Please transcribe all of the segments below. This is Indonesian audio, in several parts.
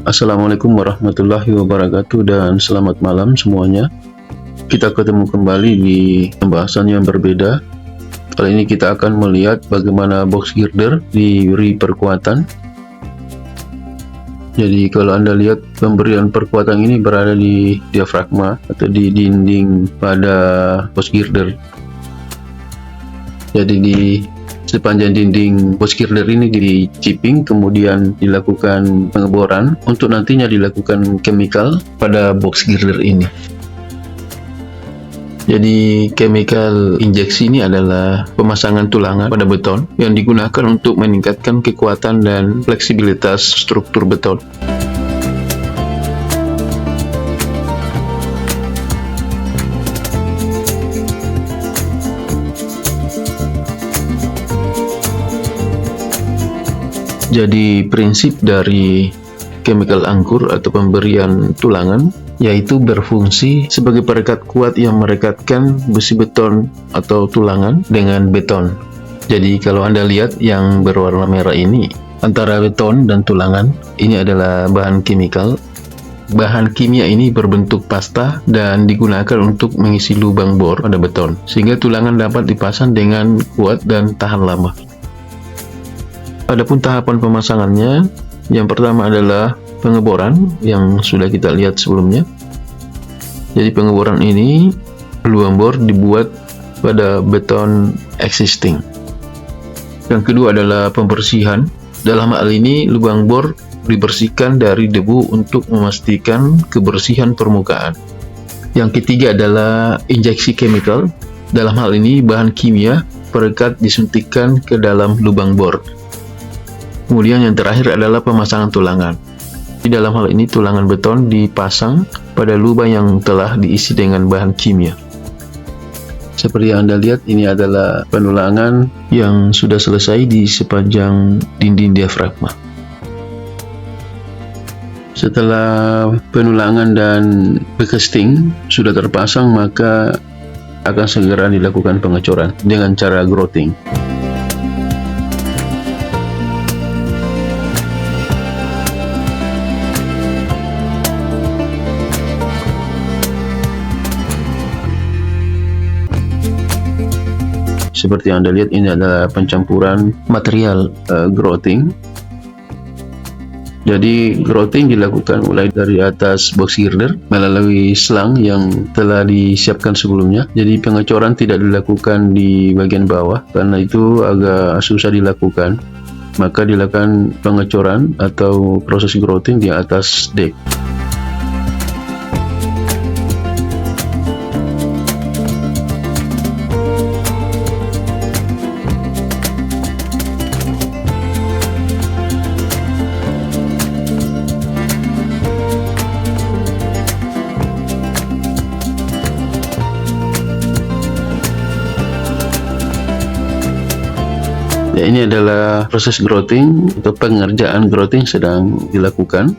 Assalamualaikum warahmatullahi wabarakatuh dan selamat malam semuanya. Kita ketemu kembali di pembahasan yang berbeda. Kali ini kita akan melihat bagaimana box girder diberi perkuatan. Jadi kalau Anda lihat pemberian perkuatan ini berada di diafragma atau di dinding pada box girder. Jadi di sepanjang dinding box girder ini diciping, kemudian dilakukan pengeboran untuk nantinya dilakukan chemical pada box girder ini. Jadi chemical injeksi ini adalah pemasangan tulangan pada beton yang digunakan untuk meningkatkan kekuatan dan fleksibilitas struktur beton. Jadi prinsip dari chemical angkur atau pemberian tulangan yaitu berfungsi sebagai perekat kuat yang merekatkan besi beton atau tulangan dengan beton. Jadi kalau Anda lihat yang berwarna merah ini antara beton dan tulangan, ini adalah bahan kimikal. Bahan kimia ini berbentuk pasta dan digunakan untuk mengisi lubang bor pada beton sehingga tulangan dapat dipasang dengan kuat dan tahan lama. Adapun tahapan pemasangannya, yang pertama adalah pengeboran yang sudah kita lihat sebelumnya. Jadi pengeboran ini lubang bor dibuat pada beton existing. Yang kedua adalah pembersihan. Dalam hal ini lubang bor dibersihkan dari debu untuk memastikan kebersihan permukaan. Yang ketiga adalah injeksi chemical. Dalam hal ini bahan kimia perekat disuntikkan ke dalam lubang bor. Kemudian yang terakhir adalah pemasangan tulangan. Di dalam hal ini tulangan beton dipasang pada lubang yang telah diisi dengan bahan kimia. Seperti yang Anda lihat, ini adalah penulangan yang sudah selesai di sepanjang dinding diafragma. Setelah penulangan dan bekesting sudah terpasang, maka akan segera dilakukan pengecoran dengan cara grouting. Seperti yang Anda lihat, ini adalah pencampuran material grouting. Jadi grouting dilakukan mulai dari atas box girder melalui selang yang telah disiapkan sebelumnya. Jadi pengecoran tidak dilakukan di bagian bawah karena itu agak susah dilakukan. Maka dilakukan pengecoran atau proses grouting di atas deck. Ya, ini adalah proses grouting atau pengerjaan grouting sedang dilakukan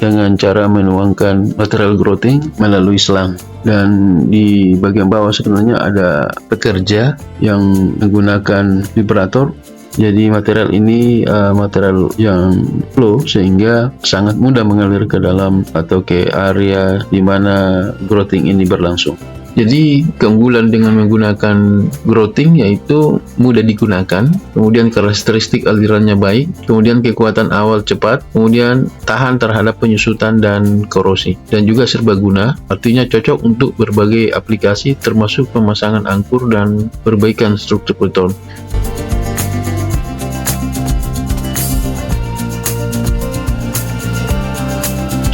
dengan cara menuangkan material grouting melalui selang. Dan di bagian bawah sebenarnya ada pekerja yang menggunakan vibrator. Jadi material ini material yang flow sehingga sangat mudah mengalir ke dalam atau ke area di mana grouting ini berlangsung. Jadi keunggulan dengan menggunakan grouting yaitu mudah digunakan, kemudian karakteristik alirannya baik, kemudian kekuatan awal cepat, kemudian tahan terhadap penyusutan dan korosi, dan juga serbaguna, artinya cocok untuk berbagai aplikasi termasuk pemasangan angkur dan perbaikan struktur beton.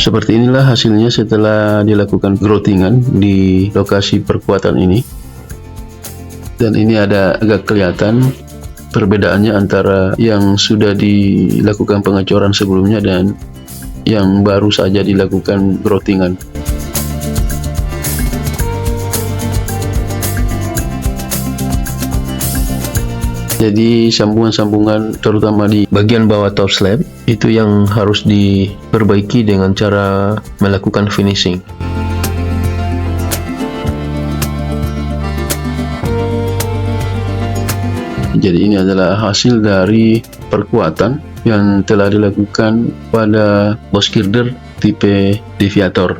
Seperti inilah hasilnya setelah dilakukan groutingan di lokasi perkuatan ini. Dan ini ada agak kelihatan perbedaannya antara yang sudah dilakukan pengecoran sebelumnya dan yang baru saja dilakukan groutingan. Jadi sambungan-sambungan terutama di bagian bawah top slab itu yang harus diperbaiki dengan cara melakukan finishing. Jadi ini adalah hasil dari perkuatan yang telah dilakukan pada box girder tipe Deviator.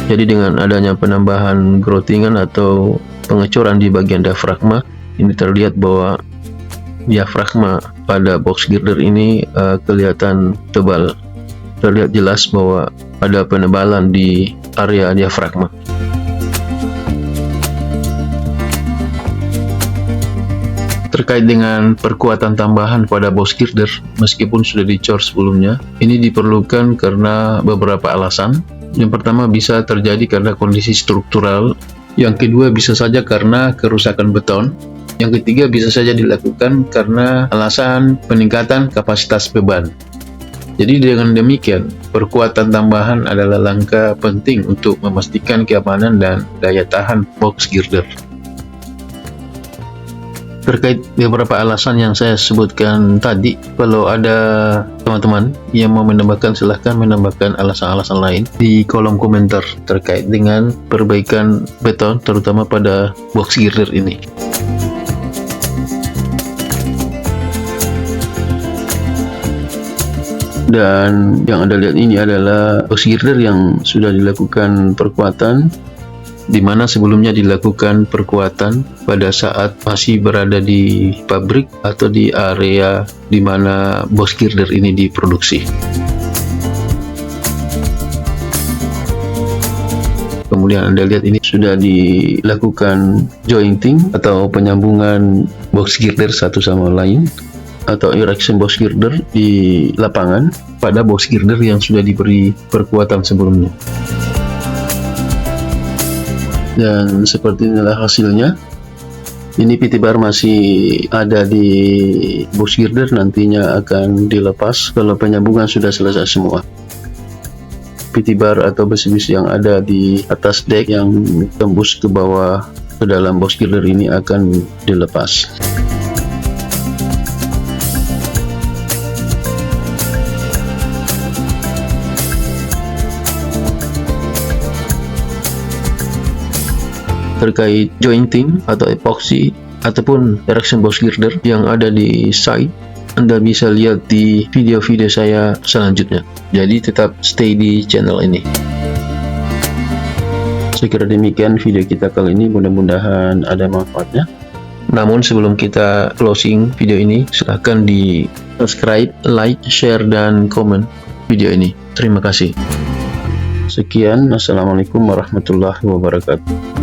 Jadi dengan adanya penambahan groutingan atau pengecoran di bagian diafragma, ini terlihat bahwa diafragma pada box girder ini kelihatan tebal. Terlihat jelas bahwa ada penebalan di area diafragma. Terkait dengan perkuatan tambahan pada box girder, meskipun sudah dicor sebelumnya, ini diperlukan karena beberapa alasan. Yang pertama bisa terjadi karena kondisi struktural, yang kedua bisa saja karena kerusakan beton, yang ketiga bisa saja dilakukan karena alasan peningkatan kapasitas beban. Jadi dengan demikian, perkuatan tambahan adalah langkah penting untuk memastikan keamanan dan daya tahan box girder. Terkait beberapa alasan yang saya sebutkan tadi, kalau ada teman-teman yang mau menambahkan, silahkan menambahkan alasan-alasan lain di kolom komentar terkait dengan perbaikan beton, terutama pada box girder ini. Dan yang Anda lihat ini adalah box girder yang sudah dilakukan perkuatan, di mana sebelumnya dilakukan perkuatan pada saat masih berada di pabrik atau di area di mana box girder ini diproduksi. Kemudian Anda lihat ini sudah dilakukan jointing atau penyambungan box girder satu sama lain, atau erection box girder di lapangan pada box girder yang sudah diberi perkuatan sebelumnya. Dan seperti inilah hasilnya. Ini PT bar masih ada di box girder, nantinya akan dilepas kalau penyambungan sudah selesai semua. PT bar atau besi-besi yang ada di atas deck yang tembus ke bawah ke dalam box girder ini akan dilepas. Terkait jointing atau epoxy ataupun erection box girder yang ada di site, Anda bisa lihat di video-video saya selanjutnya. Jadi tetap stay di channel ini. Saya kira demikian video kita kali ini, mudah-mudahan ada manfaatnya. Namun sebelum kita closing video ini, silahkan di subscribe, like, share, dan komen video ini. Terima kasih. Sekian, assalamualaikum warahmatullahi wabarakatuh.